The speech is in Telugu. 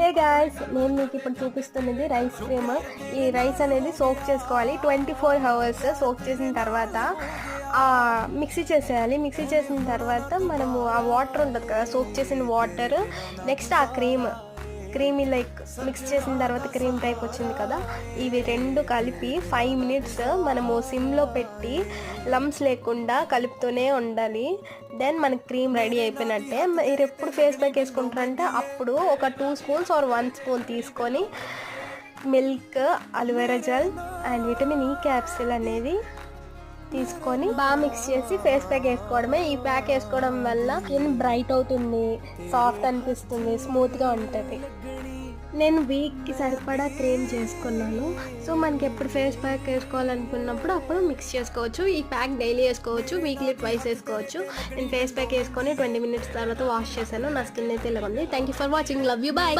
హే గాయ్స్, నేను మీకు ఇప్పుడు చూపిస్తున్నది రైస్ క్రీమ్. ఈ రైస్ అనేది సోక్ చేసుకోవాలి. 24 hours సోక్ చేసిన తర్వాత మిక్సీ చేసేయాలి. మిక్సీ చేసిన తర్వాత మనము ఆ వాటర్ ఉంటుంది కదా, సోక్ చేసిన వాటర్, నెక్స్ట్ ఆ క్రీమీ లైక్ మిక్స్ చేసిన తర్వాత క్రీమ్ టైప్ వచ్చింది కదా, ఇవి రెండు కలిపి 5 minutes మనము సిమ్లో పెట్టి లమ్స్ లేకుండా కలుపుతూనే ఉండాలి. దెన్ మనకి క్రీమ్ రెడీ అయిపోయినట్టే. మీరు ఎప్పుడు ఫేస్ ప్యాక్ వేసుకుంటారంటే అప్పుడు ఒక 2 spoons ఆర్ 1 spoon తీసుకొని milk, aloe vera gel and vitamin E capsule అనేది తీసుకొని బాగా మిక్స్ చేసి ఫేస్ ప్యాక్ వేసుకోవడమే. ఈ ప్యాక్ వేసుకోవడం వల్ల స్కిన్ బ్రైట్ అవుతుంది, సాఫ్ట్ అనిపిస్తుంది, స్మూత్గా ఉంటుంది. నేను వీక్కి సరిపడా క్రీమ్ చేసుకున్నాను. సో మనకి ఎప్పుడు ఫేస్ ప్యాక్ వేసుకోవాలనుకున్నప్పుడు అప్పుడు మిక్స్ చేసుకోవచ్చు. ఈ ప్యాక్ డైలీ వేసుకోవచ్చు, వీక్లీ ట్వైస్ వేసుకోవచ్చు. నేను ఫేస్ ప్యాక్ వేసుకొని 20 minutes తర్వాత వాష్ చేశాను. నా స్కిన్ అయితే ఇలా ఉంది. Thank you for watching. Love you. Bye.